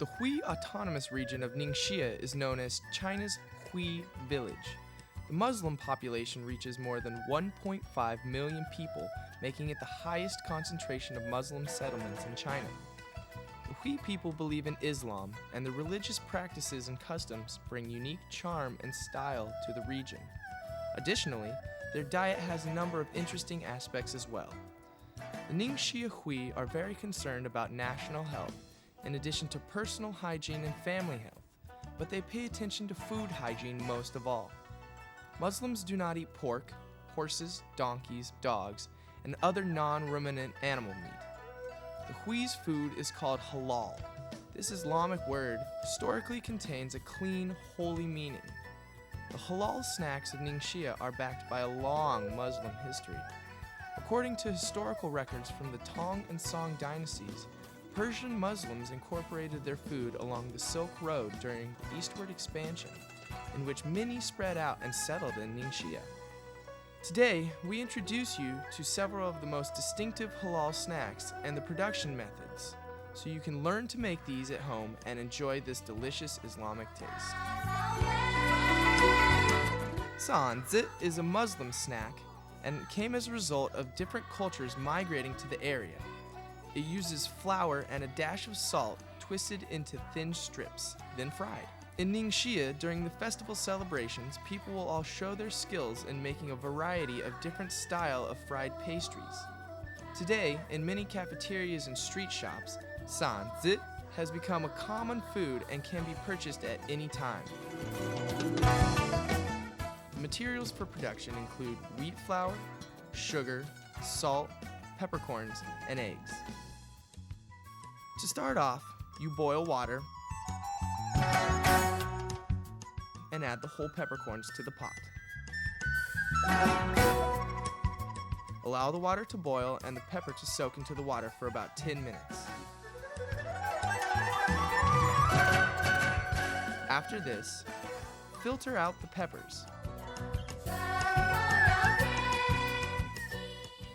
The Hui Autonomous Region of Ningxia is known as China's Hui Village. The Muslim population reaches more than 1.5 million people, making it the highest concentration of Muslim settlements in China. The Hui people believe in Islam, and the religious practices and customs bring unique charm and style to the region. Additionally, their diet has a number of interesting aspects as well. The Ningxia Hui are very concerned about national health, in addition to personal hygiene and family health, but they pay attention to food hygiene most of all. Muslims do not eat pork, horses, donkeys, dogs, and other non-ruminant animal meat. The Hui's food is called Halal. This Islamic word historically contains a clean, holy meaning. The halal snacks of Ningxia are backed by a long Muslim history. According to historical records from the Tang and Song dynasties, Persian Muslims incorporated their food along the Silk Road during the eastward expansion, in which many spread out and settled in Ningxia. Today, we introduce you to several of the most distinctive halal snacks and the production methods, so you can learn to make these at home and enjoy this delicious Islamic taste. Sanzi is a Muslim snack and came as a result of different cultures migrating to the area. It uses flour and a dash of salt twisted into thin strips, then fried. In Ningxia, during the festival celebrations, people will all show their skills in making a variety of different style of fried pastries. Today, in many cafeterias and street shops, sanzi has become a common food and can be purchased at any time. The materials for production include wheat flour, sugar, salt, peppercorns, and eggs. To start off, you boil water and add the whole peppercorns to the pot. Allow the water to boil and the pepper to soak into the water for about 10 minutes. After this, filter out the peppers.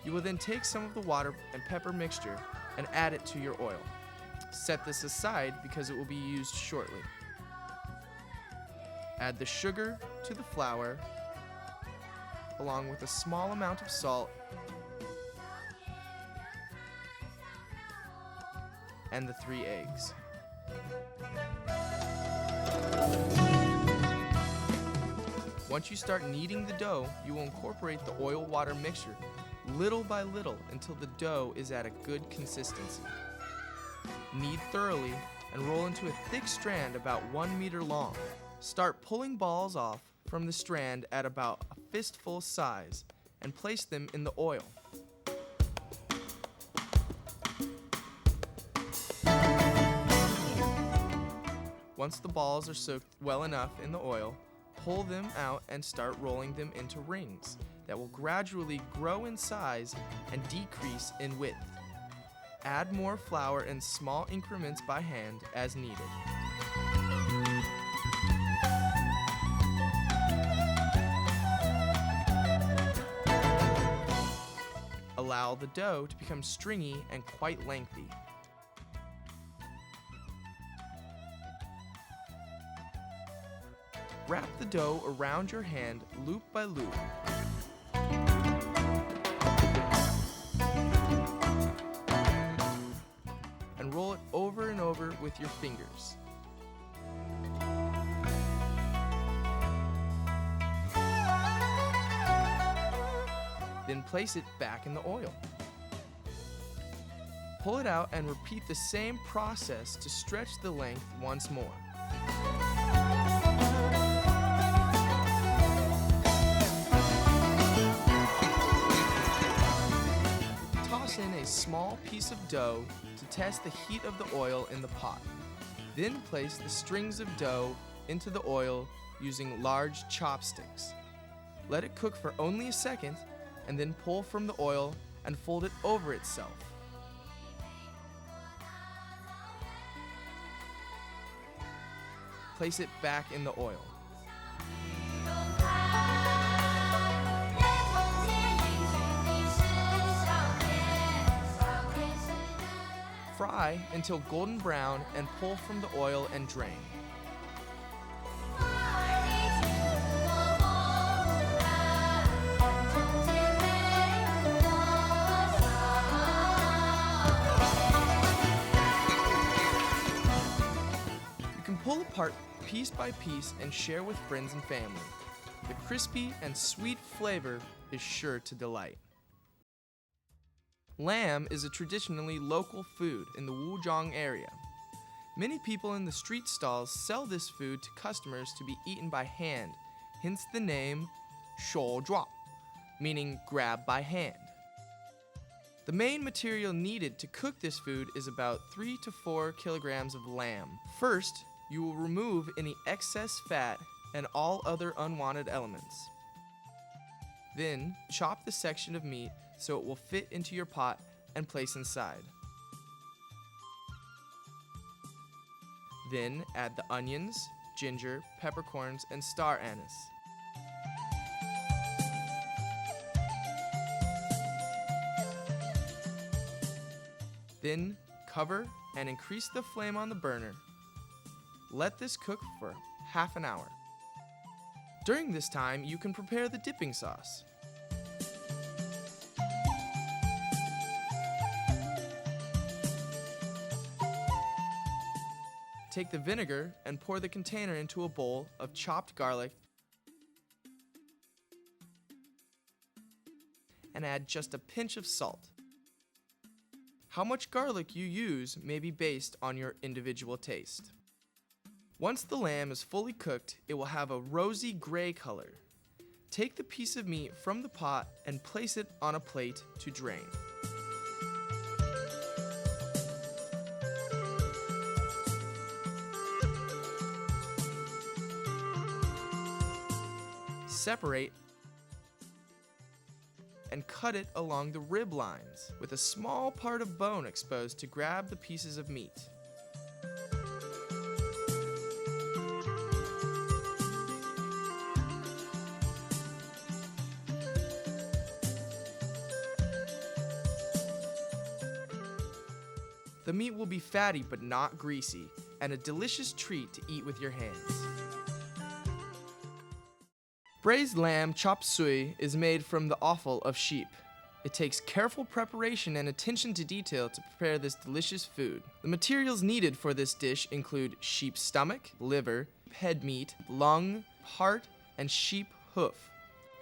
You will then take some of the water and pepper mixture and add it to your oil. Set this aside because it will be used shortly. Add the sugar to the flour, along with a small amount of salt and the 3 eggs. Once you start kneading the dough, you will incorporate the oil-water mixture little by little until the dough is at a good consistency. Knead thoroughly and roll into a thick strand about 1 meter long. Start pulling balls off from the strand at about a fistful size and place them in the oil. Once the balls are soaked well enough in the oil, pull them out and start rolling them into rings that will gradually grow in size and decrease in width. Add more flour in small increments by hand as needed. Allow the dough to become stringy and quite lengthy. Wrap the dough around your hand loop by loop. And roll it over and over with your fingers. Then place it back in the oil. Pull it out and repeat the same process to stretch the length once more. Toss in a small piece of dough to test the heat of the oil in the pot. Then place the strings of dough into the oil using large chopsticks. Let it cook for only a second and then pull from the oil and fold it over itself. Place it back in the oil. Fry until golden brown and pull from the oil and drain. You can pull apart piece by piece and share with friends and family. The crispy and sweet flavor is sure to delight. Lamb is a traditionally local food in the Wuzhong area. Many people in the street stalls sell this food to customers to be eaten by hand, hence the name 手抓, meaning grab by hand. The main material needed to cook this food is about 3 to 4 kilograms of lamb. First, you will remove any excess fat and all other unwanted elements. Then, chop the section of meat so it will fit into your pot and place inside. Then add the onions, ginger, peppercorns, and star anise. Then cover and increase the flame on the burner. Let this cook for half an hour. During this time, you can prepare the dipping sauce. Take the vinegar and pour the container into a bowl of chopped garlic and add just a pinch of salt. How much garlic you use may be based on your individual taste. Once the lamb is fully cooked, it will have a rosy gray color. Take the piece of meat from the pot and place it on a plate to drain. Separate and cut it along the rib lines, with a small part of bone exposed to grab the pieces of meat. The meat will be fatty but not greasy, and a delicious treat to eat with your hands. Braised lamb chop suey is made from the offal of sheep. It takes careful preparation and attention to detail to prepare this delicious food. The materials needed for this dish include sheep stomach, liver, head meat, lung, heart, and sheep hoof.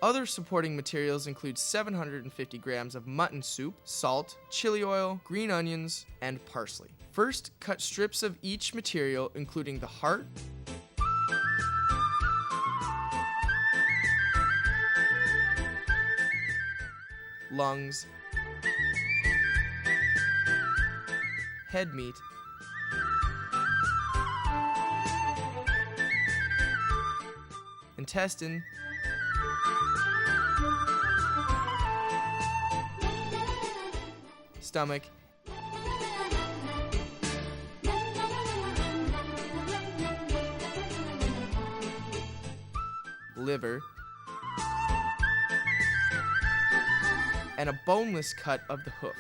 Other supporting materials include 750 grams of mutton soup, salt, chili oil, green onions, and parsley. First, cut strips of each material, including the heart, lungs, head meat, intestine, stomach, liver, and a boneless cut of the hoof.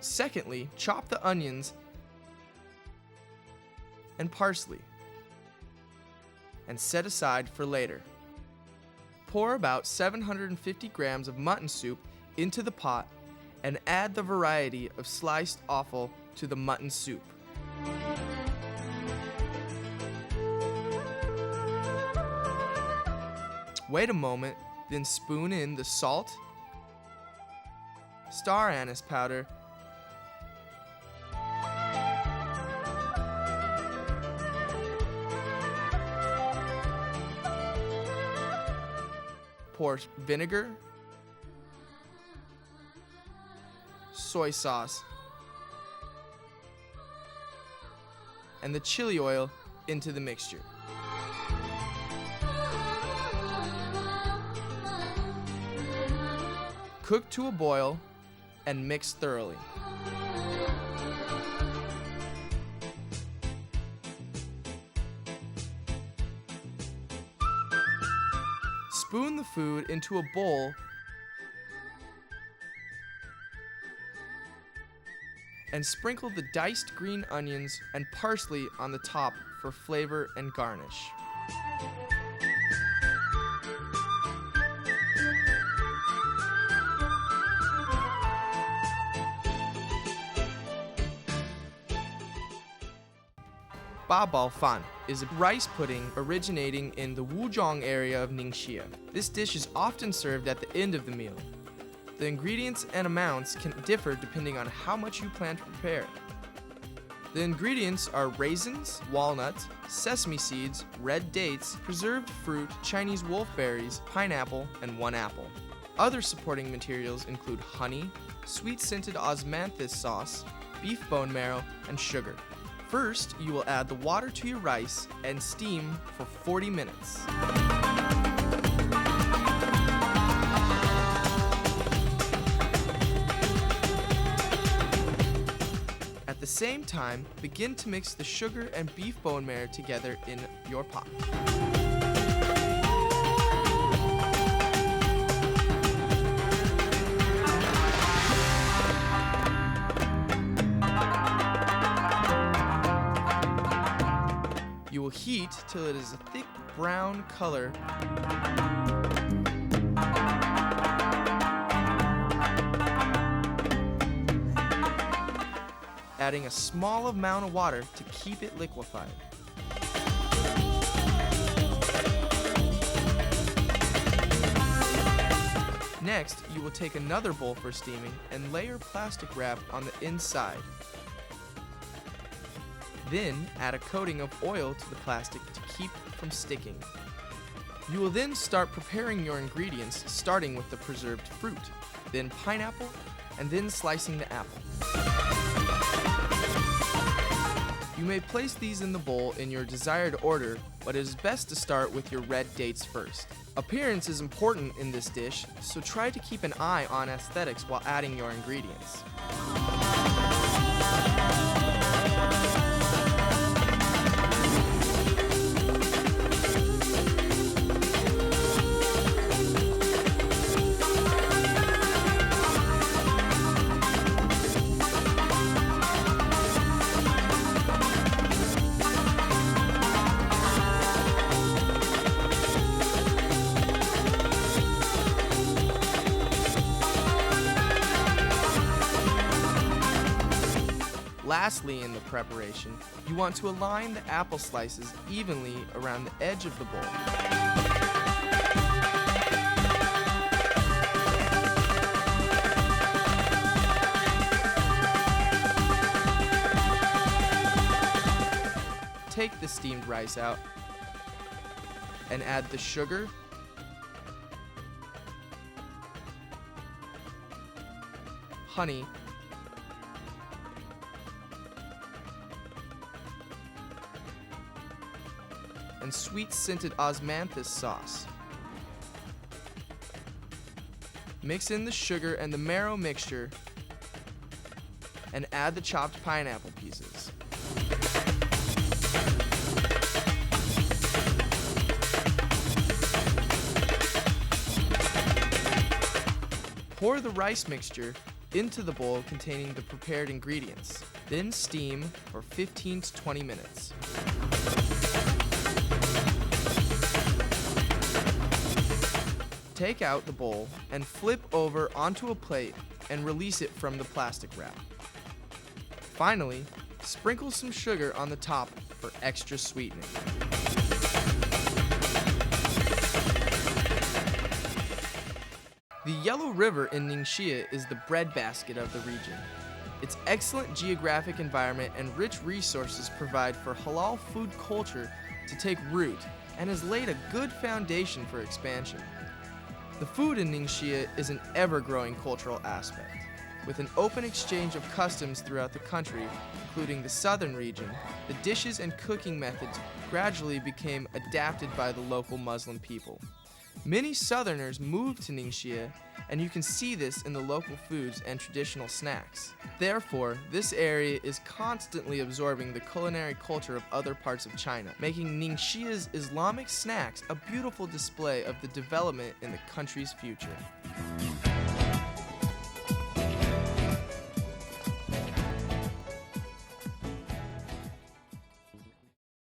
Secondly, chop the onions and parsley and set aside for later. Pour about 750 grams of mutton soup into the pot and add the variety of sliced offal to the mutton soup. Wait a moment, then spoon in the salt, star anise powder, pour vinegar, soy sauce, and the chili oil into the mixture. Cook to a boil and mix thoroughly. Spoon the food into a bowl and sprinkle the diced green onions and parsley on the top for flavor and garnish. Ba Bao Fan is a rice pudding originating in the Wuzhong area of Ningxia. This dish is often served at the end of the meal. The ingredients and amounts can differ depending on how much you plan to prepare. The ingredients are raisins, walnuts, sesame seeds, red dates, preserved fruit, Chinese wolfberries, pineapple, and 1 apple. Other supporting materials include honey, sweet-scented osmanthus sauce, beef bone marrow, and sugar. First, you will add the water to your rice and steam for 40 minutes. At the same time, begin to mix the sugar and beef bone marrow together in your pot. You will heat till it is a thick brown color. Adding a small amount of water to keep it liquefied. Next, you will take another bowl for steaming and layer plastic wrap on the inside. Then add a coating of oil to the plastic to keep from sticking. You will then start preparing your ingredients, starting with the preserved fruit, then pineapple, and then slicing the apple. You may place these in the bowl in your desired order, but it is best to start with your red dates first. Appearance is important in this dish, so try to keep an eye on aesthetics while adding your ingredients. Lastly, in the preparation, you want to align the apple slices evenly around the edge of the bowl. Take the steamed rice out and add the sugar, honey, and sweet-scented osmanthus sauce. Mix in the sugar and the marrow mixture and add the chopped pineapple pieces. Pour the rice mixture into the bowl containing the prepared ingredients. Then steam for 15 to 20 minutes. Take out the bowl and flip over onto a plate and release it from the plastic wrap. Finally, sprinkle some sugar on the top for extra sweetening. The Yellow River in Ningxia is the breadbasket of the region. Its excellent geographic environment and rich resources provide for halal food culture to take root and has laid a good foundation for expansion. The food in Ningxia is an ever-growing cultural aspect. With an open exchange of customs throughout the country, including the southern region, the dishes and cooking methods gradually became adapted by the local Muslim people. Many Southerners moved to Ningxia, and you can see this in the local foods and traditional snacks. Therefore, this area is constantly absorbing the culinary culture of other parts of China, making Ningxia's Islamic snacks a beautiful display of the development in the country's future.